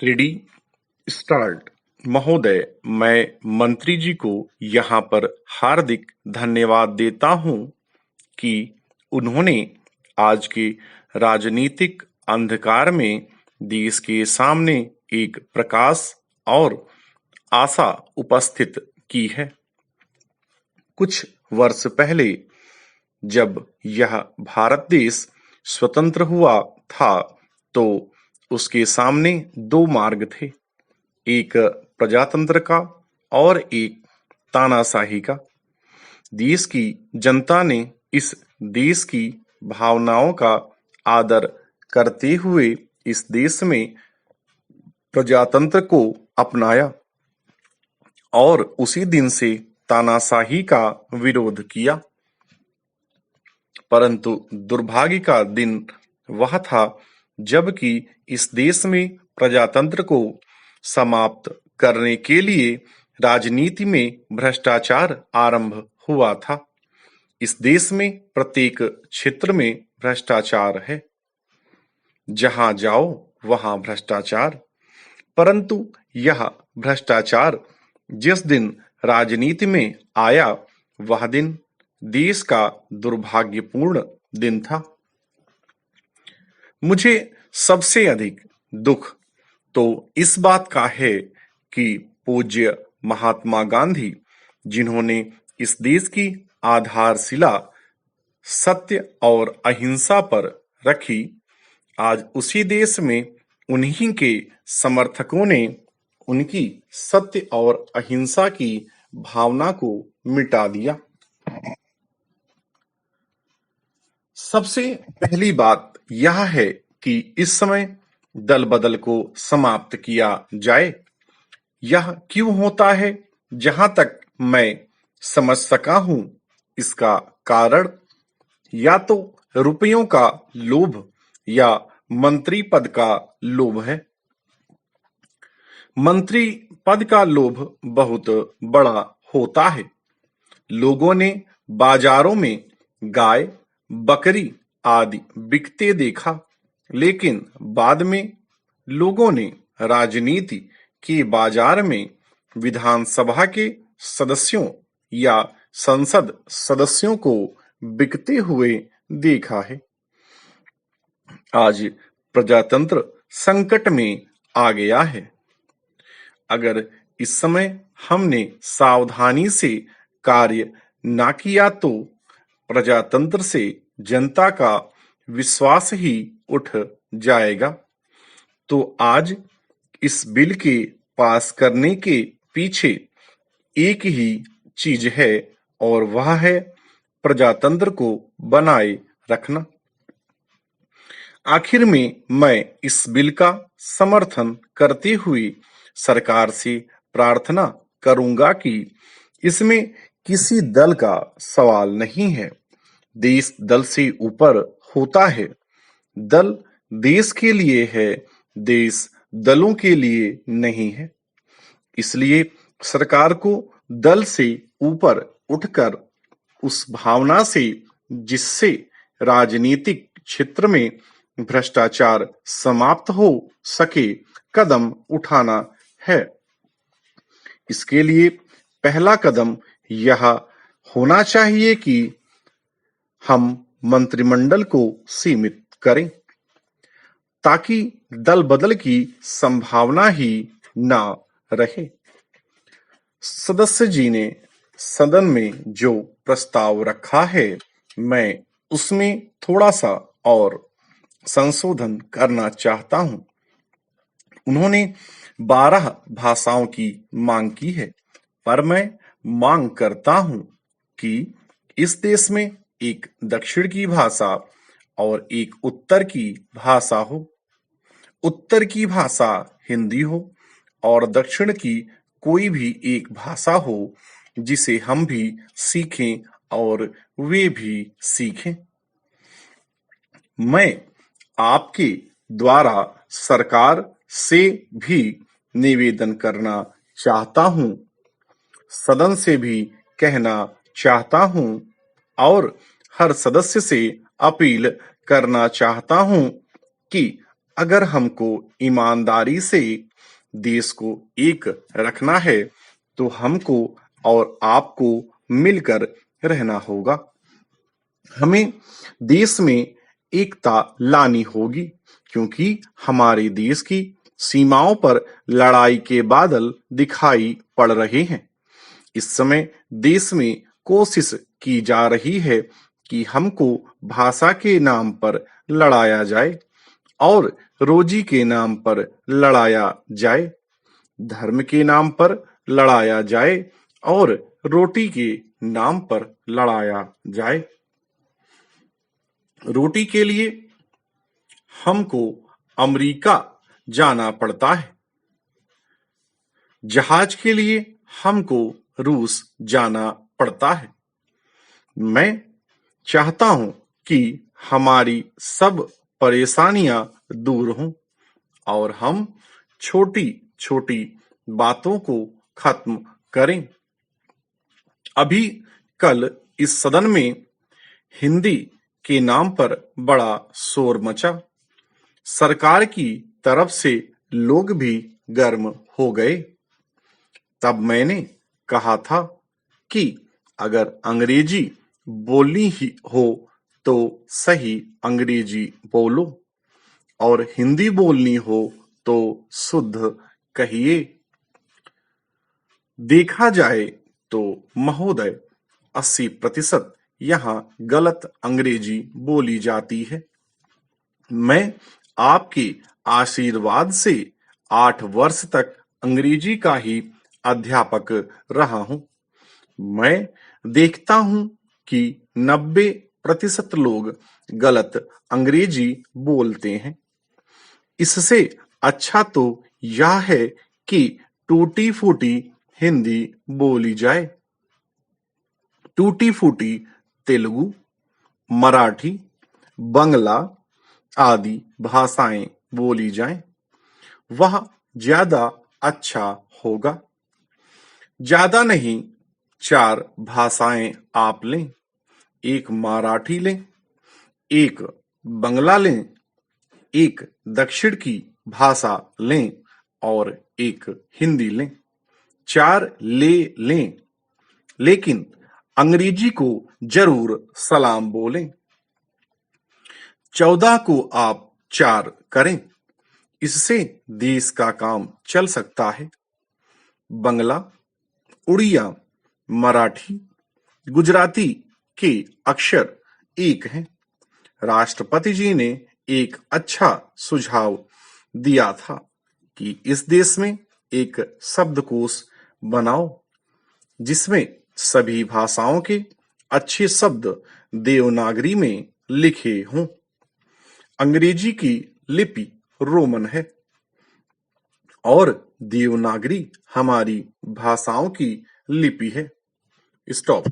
Ready start. महोदय, मैं मंत्री जी को यहाँ पर हार्दिक धन्यवाद देता हूँ कि उन्होंने आज के राजनीतिक अंधकार में देश के सामने एक प्रकाश और आशा उपस्थित की है। कुछ वर्ष पहले जब यह भारत देश स्वतंत्र हुआ था तो उसके सामने दो मार्ग थे, एक प्रजातंत्र का और एक तानाशाही का। देश की जनता ने इस देश की भावनाओं का आदर करते हुए इस देश में प्रजातंत्र को अपनाया और उसी दिन से तानाशाही का विरोध किया। परंतु दुर्भाग्य का दिन वह था जबकि इस देश में प्रजातंत्र को समाप्त करने के लिए राजनीति में भ्रष्टाचार आरंभ हुआ था। इस देश में प्रत्येक क्षेत्र में भ्रष्टाचार है, जहां जाओ वहां भ्रष्टाचार। परंतु यह भ्रष्टाचार जिस दिन राजनीति में आया वह दिन देश का दुर्भाग्यपूर्ण दिन था। मुझे सबसे अधिक दुख तो इस बात का है कि पूज्य महात्मा गांधी, जिन्होंने इस देश की आधारशिला सत्य और अहिंसा पर रखी, आज उसी देश में उन्हीं के समर्थकों ने उनकी सत्य और अहिंसा की भावना को मिटा दिया। सबसे पहली बात यह है कि इस समय दल बदल को समाप्त किया जाए। यह क्यों होता है? जहां तक मैं समझ सका हूं, इसका कारण या तो रुपयों का लोभ या मंत्री पद का लोभ है। मंत्री पद का लोभ बहुत बड़ा होता है। लोगों ने बाजारों में गाय, बकरी आदि बिकते देखा, लेकिन बाद में लोगों ने राजनीति के बाजार में विधानसभा के सदस्यों या संसद सदस्यों को बिकते हुए देखा है। आज प्रजातंत्र संकट में आ गया है। अगर इस समय हमने सावधानी से कार्य ना किया तो प्रजातंत्र से जनता का विश्वास ही उठ जाएगा। तो आज इस बिल के पास करने के पीछे एक ही चीज है और वह है प्रजातंत्र को बनाए रखना। आखिर में मैं इस बिल का समर्थन करते हुए सरकार से प्रार्थना करूंगा कि इसमें किसी दल का सवाल नहीं है। देश दल से ऊपर होता है। दल देश के लिए है, देश दलों के लिए नहीं है। इसलिए सरकार को दल से ऊपर उठकर उस भावना से जिससे राजनीतिक क्षेत्र में भ्रष्टाचार समाप्त हो सके कदम उठाना है। इसके लिए पहला कदम यह होना चाहिए कि हम मंत्रिमंडल को सीमित करें ताकि दल बदल की संभावना ही ना रहे। सदस्य जी ने सदन में जो प्रस्ताव रखा है, मैं उसमें थोड़ा सा और संशोधन करना चाहता हूं। उन्होंने 12 भाषाओं की मांग की है, पर मैं मांग करता हूं कि इस देश में एक दक्षिण की भाषा और एक उत्तर की भाषा हो। उत्तर की भाषा हिंदी हो और दक्षिण की कोई भी एक भाषा हो जिसे हम भी सीखें और वे भी सीखें। मैं आपके द्वारा सरकार से भी निवेदन करना चाहता हूं, सदन से भी कहना चाहता हूं और हर सदस्य से अपील करना चाहता हूं कि अगर हमको ईमानदारी से देश को एक रखना है तो हमको और आपको मिलकर रहना होगा। हमें देश में एकता लानी होगी क्योंकि हमारे देश की सीमाओं पर लड़ाई के बादल दिखाई पड़ रहे हैं। इस समय देश में कोशिश की जा रही है कि हमको भाषा के नाम पर लड़ाया जाए और रोजी के नाम पर लड़ाया जाए, धर्म के नाम पर लड़ाया जाए और रोटी के नाम पर लड़ाया जाए। रोटी के लिए हमको अमेरिका जाना पड़ता है, जहाज के लिए हमको रूस जाना पड़ता है। मैं चाहता हूं कि हमारी सब परेशानियां दूर हों और हम छोटी छोटी बातों को खत्म करें। अभी कल इस सदन में हिंदी के नाम पर बड़ा शोर मचा। सरकार की तरफ से लोग भी गर्म हो गए। तब मैंने कहा था कि अगर अंग्रेजी बोलनी ही हो तो सही अंग्रेजी बोलो और हिंदी बोलनी हो तो शुद्ध कहिए। देखा जाए तो महोदय 80% यहाँ गलत अंग्रेजी बोली जाती है। मैं आपके आशीर्वाद से 8 वर्ष तक अंग्रेजी का ही अध्यापक रहा हूं। मैं देखता हूं कि 90% लोग गलत अंग्रेजी बोलते हैं। इससे अच्छा तो यह है कि टूटी फूटी हिंदी बोली जाए। टूटी फूटी तेलुगु, मराठी, बंगला आदि भाषाएं बोली जाएं, वह ज्यादा अच्छा होगा। ज्यादा नहीं, 4 भाषाएं आप लें, एक मराठी लें, एक बंगला लें, एक दक्षिण की भाषा लें और एक हिंदी लें। 4 ले लें, लेकिन अंग्रेजी को जरूर सलाम बोलें। 14 को आप 4 करें, इससे देश का काम चल सकता है। बंगला, उड़िया, मराठी, गुजराती के अक्षर एक हैं। राष्ट्रपति जी ने एक अच्छा सुझाव दिया था कि इस देश में एक शब्दकोश बनाओ जिसमें सभी भाषाओं के अच्छे शब्द देवनागरी में लिखे हों। अंग्रेजी की लिपि रोमन है और देवनागरी हमारी भाषाओं की लिपि है। स्टॉप।